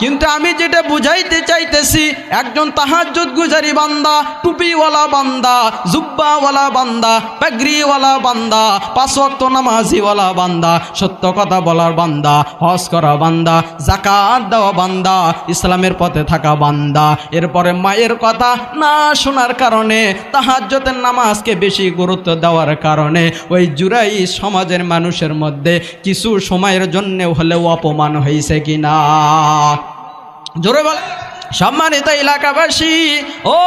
কিন্তু আমি যেটা বুঝাইতে চাইতেছি, একজন তাহাজ্জুদ গুজারি বান্দা, টুপিওয়ালা বান্দা, জুব্বাওয়ালা বান্দা, পাগড়িওয়ালা বান্দা, 5 ওয়াক্ত নামাজিওয়ালা বান্দা, সত্য কথা বলার বান্দা, হজ করা বান্দা, যাকাত দেওয়া বান্দা, ইসলামের পথে থাকা বান্দা, এরপরে মায়ের কথা না শোনার কারণে, তাহাজ্জুদের নামাজকে বেশি গুরুত্ব দেওয়ার কারণে ওই জুরাইশ সমাজের মানুষের মধ্যে কিছু সময়ের জন্য হলেও অপমান হয়েছে কিনা? জোরে বল। সম্মানিত এলাকাবাসী, ও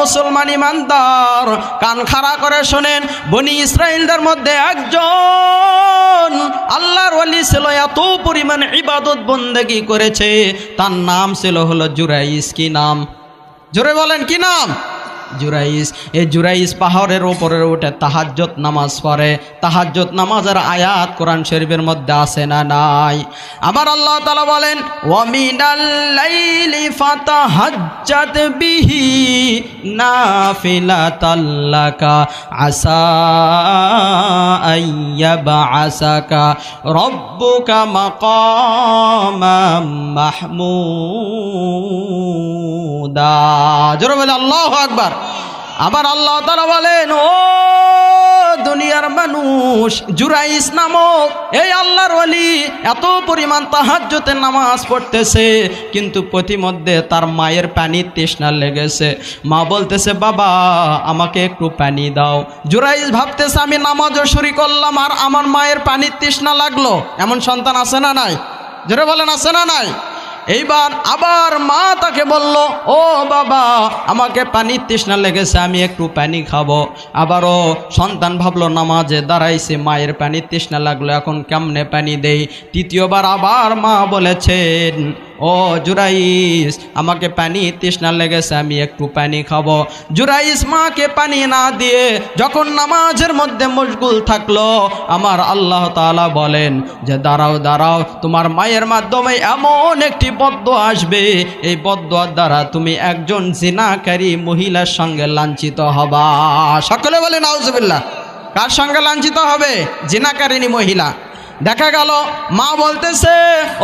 মুসলমান ইমানদার, কান খাড়া করে শোনেন। বনি ইসরাইলদের মধ্যে একজন আল্লাহর ওয়ালি ছিল, এত পরিমাণ ইবাদত বন্দেগী করেছে, তার নাম ছিল হলো জুরাইশ। কি নাম? জোরে বলেন, কি নাম? জুরাইশ। এই জুরাইশ পাহাড়ের উপরে উঠে তাহাজ্জুদ নামাজ পড়ে। তাহাজ্জুদ নামাজের আয়াত কোরআন শরীফের মধ্যে আছে না নাই? আবার আল্লাহ তাআলা বলেন, ওয়া মিনাল লাইলি ফাতাহাজ্জাত বিহি নাফিলাতাল লাকা আসা আইয়াবআসাকা রাব্বুকা মাকামাম মাহমুদা। জোরে বলে আল্লাহু আকবার। আবার আল্লাহ তাআলা বলেন, ও দুনিয়ার মানুষ, জুরাইশ নামক এই আল্লাহর ওয়ালি এত পরিমাণ তাহাজ্জুদের নামাজ পড়তেছে, কিন্তু প্রতিমধ্যে তার মায়ের পানির তৃষ্ণা লেগেছে। মা বলতেছে, বাবা আমাকে একটু পানি দাও। জুরাইশ ভাবতেছে, আমি নামাজও শুরু করলাম আর আমার মায়ের পানির তৃষ্ণা লাগলো। এমন সন্তান আছে না নাই? জোরে বলেন, আছে না নাই? এইবার আবার মা তাকে বলল, ও বাবা আমাকে পানির তৃষ্ণা লেগেছে, আমি একটু পানি খাবো। আবারও সন্তান ভাবলো, নামাজে দাঁড়াইছে, মায়ের পানির তৃষ্ণা লাগলো, এখন কেমনে পানি দেই? তৃতীয়বার আবার মা বলেছেন, ও জুরাইশ আমাকে পানি তৃষ্ণা লেগেছে, আমি একটু পানি খাবো। জুরাইশ মাকে পানি না দিয়ে যখন নামাজের মধ্যে মশগুল থাকলো, আমার আল্লাহ তাআলা বলেন যে দাঁড়াও দাঁড়াও, তোমার মায়ের মাধ্যমে এমন একটি বদদোয়া আসবে, এই বদদোয়ার দ্বারা তুমি একজন জিনাকারী মহিলার সঙ্গে লাঞ্ছিত হবা। সকলে বলে নাউজুবিল্লাহ। কার সঙ্গে লাঞ্ছিত হবে? জিনাকারিনী মহিলা। দেখা গেল মা বলতেছে,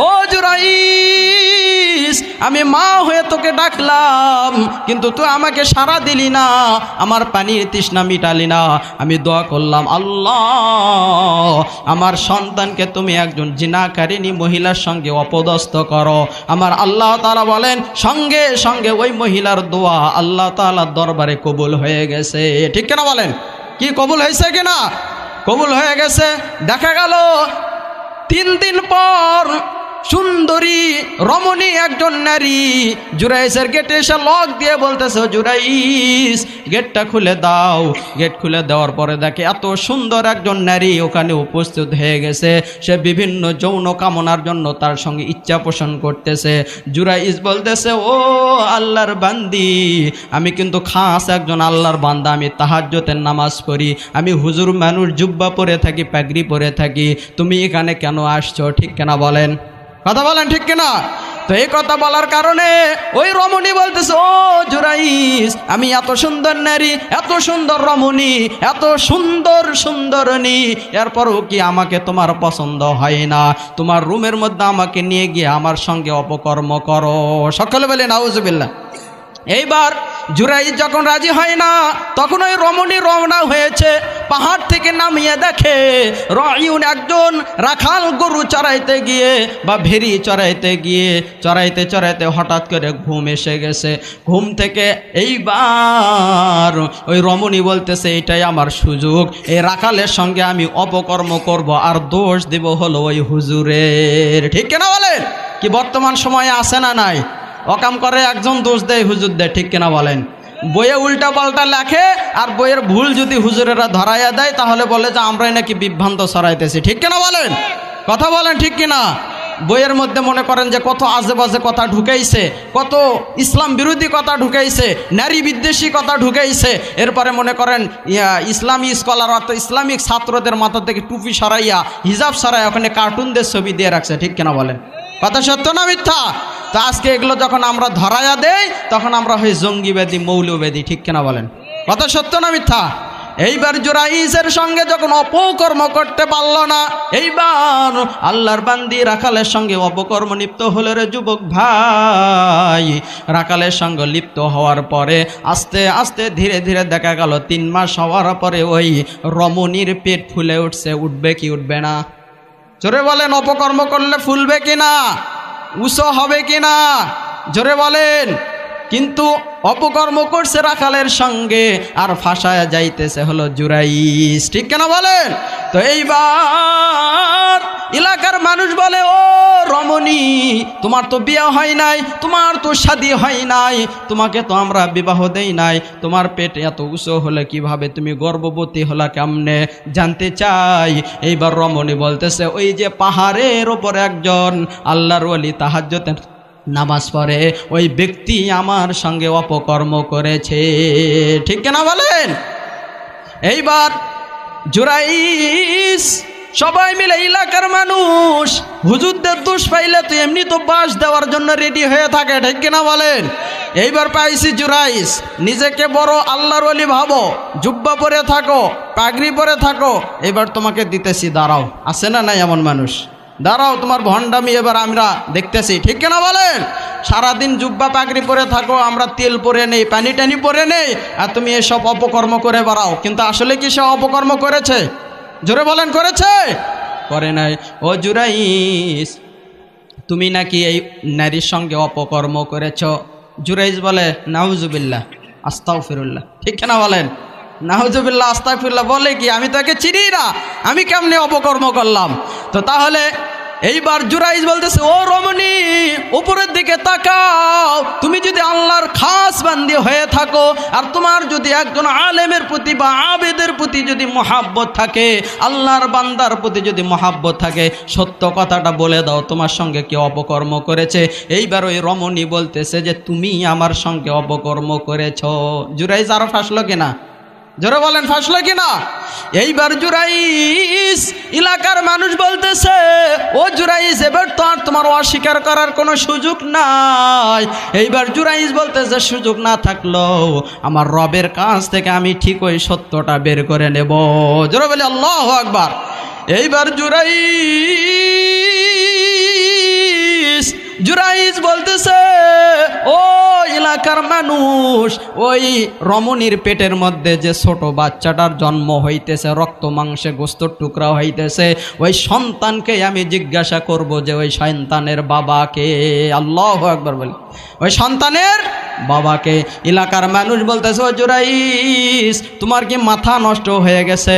ও জুরাইশ আমি মা হয়ে তোকে ডাকলাম, কিন্তু তুই আমাকে সাড়া দিলি না, আমার পানির তৃষ্ণা মিটালি না। আমি দোয়া করলাম, আল্লাহ আমার সন্তানকে তুমি একজন জিনাকারিনী মহিলার সঙ্গে অপদস্থ করো। আমার আল্লাহ তাআলা বলেন, সঙ্গে সঙ্গে ওই মহিলার দোয়া আল্লাহ তাআলার দরবারে কবুল হয়ে গেছে। ঠিক কিনা বলেন? কি কবুল হয়েছে কিনা? কবুল হয়ে গেছে। দেখা গেল 3 দিন পর সুন্দরী রমণী একজন নারী জুরাইশের গেটে এসে লক দিয়ে বলতেছে, জুরাইশ গেটটা খুলে দাও। গেট খুলে দেওয়ার পরে দেখে এত সুন্দর একজন নারী ওখানে উপস্থিত হয়ে গেছে। সে বিভিন্ন যৌন কামনার জন্য তার সঙ্গে ইচ্ছা পোষণ করতেছে। জুরাইশ বলতেছে, ও আল্লাহর বান্দি, আমি কিন্তু খাস একজন আল্লাহর বান্দা, আমি তাহাজ্জুদের নামাজ পড়ি, আমি হুজুর মানুষ, জুব্বা পরে থাকি, পাগড়ি পরে থাকি, তুমি এখানে কেন আসছো? ঠিক কিনা বলেন? কথা বলেন, ঠিক কিনা? তো এই কথা বলার কারণে ওই রমণী বলতেছে, ও জুরাইশ আমি এত সুন্দর নারী, এত সুন্দর রমণী, এত সুন্দর সুন্দরনী, এরপরও কি আমাকে তোমার পছন্দ হয় না? তোমার রুমের মধ্যে আমাকে নিয়ে গিয়ে আমার সঙ্গে অপকর্ম করো। সকলে বলে নাউজুবিল্লাহ। এইবার জুরাইশ যখন রাজি হয় না, তখন ওই রমণী রওনা হয়েছে। পাহাড় থেকে নামিয়ে দেখে রাইউন একজন রাখাল গরু চড়াইতে গিয়ে বা ভেড়ি চড়াইতে গিয়ে চড়াইতে চড়াইতে হঠাৎ করে ঘুম এসে গেছে। ঘুম থেকে এইবার ওই রমণী বলতেছে, এটাই আমার সুযোগ, এই রাখালের সঙ্গে আমি অপকর্ম করব আর দোষ দেব হলো ওই হুজুরের। ঠিক কিনা বলেন? কি বর্তমান সময়ে আছে না নাই? অকাম করে একজন দোষ দেয়, হুজুর দেয়। ঠিক কিনা বলেন? বইয়ে উল্টা পাল্টা লেখে, আর বইয়ের ভুল যদি হুজুরেরা ধরাইয়া দেয় তাহলে বলে যে আমরাই নাকি বিভ্রান্ত ছড়াইতেছি। ঠিক কিনা বলেন? কথা বলেন, ঠিক কিনা? বইয়ের মধ্যে মনে করেন যে কত আজে বাজে কথা ঢুকাইছে, কত ইসলাম বিরোধী কথা ঢুকাইছে, নারী বিদ্বেষী কথা ঢুকাইছে। এরপরে মনে করেন ইসলামী স্কলার অর্থাৎ ইসলামিক ছাত্রদের মাথা থেকে টুপি সরাইয়া, হিজাব সরাইয়া ওখানে কার্টুনদের ছবি দিয়ে রাখছে। ঠিক কিনা বলেন? কথা সত্য না মিথ্যা? তো আজকে এগুলো যখন আমরা ধরাইয়া দেই তখন আমরা হই জঙ্গিবাদী, মৌলবাদী। ঠিক কিনা বলেন? কথা সত্য না মিথ্যা? এইবার জুরাইসের সঙ্গে যখন অপকর্ম করতে পারল না, এইবার আল্লাহর বান্দি রাখালের সঙ্গে অপকর্ম লিপ্ত হলো রে যুবক ভাই। রাখালের সঙ্গে লিপ্ত হওয়ার পরে আস্তে আস্তে ধীরে ধীরে দেখা গেল 3 মাস হওয়ার পরে ওই রমণীর পেট ফুলে উঠছে। উঠবে কি উঠবে না? জোরে বলেন, অপকর্ম করলে ফুলবে কিনা, উঁচু হবে কিনা? জোরে বলেন। কিন্তু অপকর্ম করছে রাখালের সঙ্গে, আর ফাঁসায় যাইতেছে হলো জুরাইস, ঠিক কেনা বলেন? তো এইবার এলাকার মানুষ বলে, ও রমণী, তোমার তো বিয়ে হয় নাই, তোমার তো শাদী হয় নাই, তোমাকে তো আমরা বিবাহ দেই নাই, তোমার পেট এত উঁচু হলে কিভাবে, তুমি গর্ভবতী হলা কেমনে, জানতে চাই। এইবার রমণী বলতেছে, ওই যে পাহাড়ের ওপরে একজন আল্লাহর ওলি তাহাজ্জুদের নামাজ পড়ে, ওই ব্যক্তি আমার সঙ্গে অপকর্ম করেছে, ঠিক কেনা বলেন? এইবার জুরাইস সবাই মিলে এলাকার মানুষ হুজুরদের দোষ পাইলে তো এমনি তো বাস দেওয়ার জন্য রেডি হয়ে থাকে, ঠিক কিনা বলেন? এইবার পাইছি জুরাইস, নিজেকে বড় আল্লাহর ওলি ভাবো, জুব্বা পরে থাকো, পাগড়ি পরে থাকো, এবার তোমাকে দিতেছি, দাঁড়াও। আছে না নাই এমন মানুষ? দাঁড়াও, তোমার ভণ্ডামি এবার আমরা দেখতেছি, ঠিক কিনা বলেন? সারাদিন জুব্বা পাগড়ি পরে থাকো, আমরা তেল পরে নেই, পানি টানি পরে নেই, আর তুমি এসব অপকর্ম করে বেড়াও। কিন্তু আসলে কি সে অপকর্ম করেছে? জোরে বলেন, করেছে? করে নাই। ও জুরাইস, তুমি নাকি এই নারীর সঙ্গে অপকর্ম করেছ? জুরাইস বলে, নাউজুবিল্লাহ, আস্তাগফিরুল্লাহ, ঠিক কিনা বলেন? নাউজুবিল্লাহ, আস্তাগফিরুল্লাহ বলে কি? আমি তাকে চিনি না, আমি কেমনে অপকর্ম করলাম? তো তাহলে এইবার জুরাইস বলতেছে, ও রমণী, উপরের দিকে তাকাও, তুমি যদি আল্লাহর খাস বান্দি হয়ে থাকো, আর তোমার যদি একজন আলেমের প্রতি বা আবেদের প্রতি যদি মহাব্বত থাকে, আল্লাহর বান্দার প্রতি যদি মহাব্বত থাকে, সত্য কথাটা বলে দাও, তোমার সঙ্গে কি অপকর্ম করেছে? এইবার ওই রমণী বলতেছে যে তুমি আমার সঙ্গে অপকর্ম করেছ। জুরাইস আরো ফাঁসলো কিনা? জোরে বলেন, ফাঁসলো কিনা? এইবার জুরাইস, এলাকার মানুষ বলতেছে, ও জুরাইস, এবার তো আর তোমার অস্বীকার করার কোনো সুযোগ নাই। এইবার জুরাইস বলতেছে, সুযোগ না থাকলেও আমার রবের কাছ থেকে আমি ঠিক ওই সত্যটা বের করে নেব। জোরে বলে আল্লাহু আকবার। এইবার জুরাইস বলতেছে, ও এলাকার মানুষ, ওই রমণীর পেটের মধ্যে যে ছোট বাচ্চাটার জন্ম হইতেছে, রক্ত মাংসে গোস্তর টুকরা হইতেছে, ওই সন্তানকে আমি জিজ্ঞাসা করব যে ওই সন্তানের বাবাকে। আল্লাহু আকবার বলি, ওই সন্তানের বাবাকে। এলাকার মানুষ বলতেছে, ও জুরাইস, তোমার কি মাথা নষ্ট হয়ে গেছে?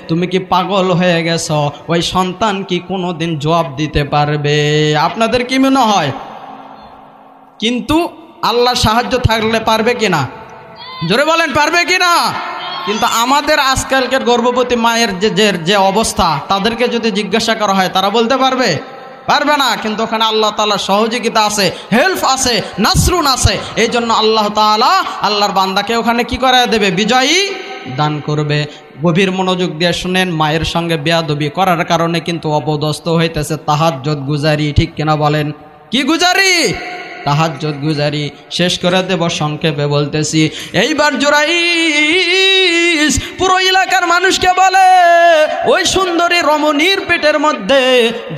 তুমি কি পাগল হয়ে গেছো? ওই সন্তান কি কোনোদিন জবাব দিতে পারবে? আপনাদের কি মনে হয়? কিন্তু আল্লাহর সাহায্য থাকলে পারবে কিনা? জোরে বলেন, পারবে কিনা? কিন্তু আমাদের আজকালকার গর্ভবতী মায়ের যে অবস্থা, তাদেরকে যদি জিজ্ঞাসা করা হয়, তারা বলতে পারবে? পারবে না। কিন্তু ওখানে আল্লাহ তাআলার সহযোগিতা আছে, হেল্প আছে, নাসরুন আছে। এই জন্য আল্লাহ তাআলা আল্লাহর বান্দাকে ওখানে কি করে দেবে? বিজয়ী দান করবে। গভীর মনোযোগ দিয়ে শুনেন, মায়ের সঙ্গে বেয়াদবি করার কারণে কিন্তু অপদস্থ হইতেছে তাহাজ্জুদ গুজারি, ঠিক কিনা বলেন? কি গুজারি? তাহাজ্জুদ গুজারি। শেষ করে দেব, সংক্ষেপে বলতেছি। এইবার জুরাইস পুরো এলাকার মানুষকে বলে, ওই সুন্দরী রমণীর পেটের মধ্যে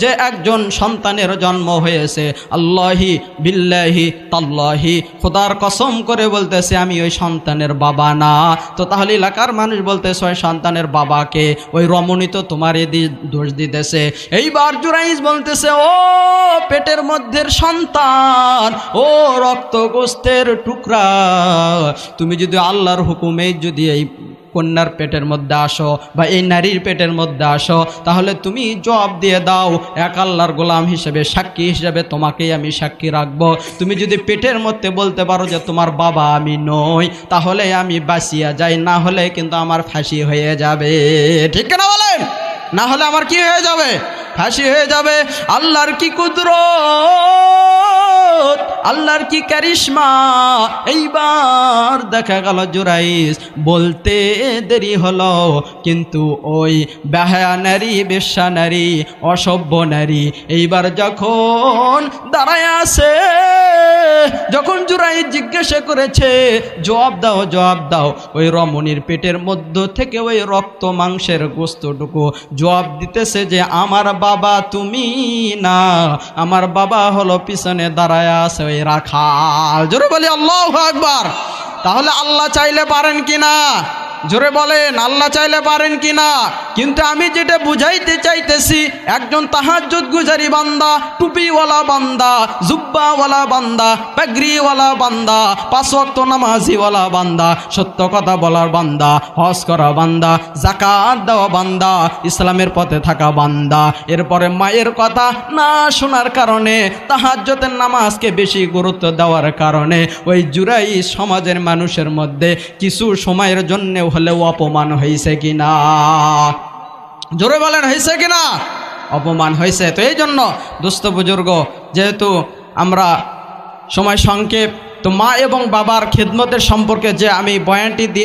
যে একজন সন্তানের জন্ম হয়েছে, আল্লাহি বিল্লাহি তাল্লাহি, খোদার কসম করে বলতেছে আমি ওই সন্তানের বাবা না। তো তাহলে এলাকার মানুষ বলতেছে ওই সন্তানের বাবাকে, ওই রমণী তো তোমারই দোষ দিতেছে। এইবার জুরাইস বলতেছে, ও পেটের মধ্যের সন্তান, ও রক্ত গোস্তের টুকরা, তুমি যদি আল্লাহর হুকুমে যদি এই কন্যার পেটের মধ্যে আসো বা এই নারীর পেটের মধ্যে আসো, তাহলে তুমি জবাব দিয়ে দাও, এক আল্লাহর গোলাম হিসেবে, সাক্ষী হিসেবে তোমাকেই আমি সাক্ষী রাখবো। তুমি যদি পেটের মধ্যে বলতে পারো যে তোমার বাবা আমি নই, তাহলে আমি বাঁচিয়া যাই, না হলে কিন্তু আমার ফাঁসি হয়ে যাবে। ঠিক না বলেন? না হলে আমার কি হয়ে যাবে? ফাঁসি হয়ে যাবে। আল্লাহর কি কুদরত, আল্লাহর কি কারিশমা। এইবার দেখা গেল জুরাইস বলতে দেরি হলো, কিন্তু ওই বেহায়া নারী, বেশ্যা নারী, অসভ্য নারী এইবার যখন দাঁড়ায় আছে, যখন জুরাইদ জিজ্ঞাসা করেছে জবাব দাও জবাব দাও, ওই রমণীর পেটের মধ্য থেকে ওই রক্ত মাংসের গোস্তটুকু জবাব দিতেছে যে আমার বাবা তুমি না, আমার বাবা হলো পিছনে দাঁড়ায় আছে ওই রাখাল। জোরে বলি আল্লাহু আকবার। তাহলে আল্লাহ চাইলে পারেন কিনা? জোরে বলেন আল্লাহ চাইলে পারেন কিনা? কিন্তু আমি যেটা বুঝাইতে চাইতেছি, একজন তাহাজ্জুদ গুজারি বান্দা, টুপিওয়ালা বান্দা, জুব্বাওয়ালা বান্দা, পাগড়িওয়ালা বান্দা, 5 ওয়াক্ত নামাজিওয়ালা বান্দা, সত্য কথা বলার বান্দা, হজ করা বান্দা, যাকাত দেওয়া বান্দা, ইসলামের পথে থাকা বান্দা, এরপরে মায়ের কথা না শোনার কারণে, তাহাজ্জুদের নামাজকে বেশি গুরুত্ব দেওয়ার কারণে ওই জুরাই সমাজের মানুষের মধ্যে কিছু সময়ের জন্য হলেও অপমান হয়েছে কিনা? জোরে বলেন হয়েছে কিনা? অপমান হয়েছে। তো এই জন্য দোস্ত বুজুর্গ, যেহেতু আমরা সময় সংক্ষেপ, তো মা এবং বাবার খিদমতের সম্পর্কে যে আমি বয়ানটি দিয়ে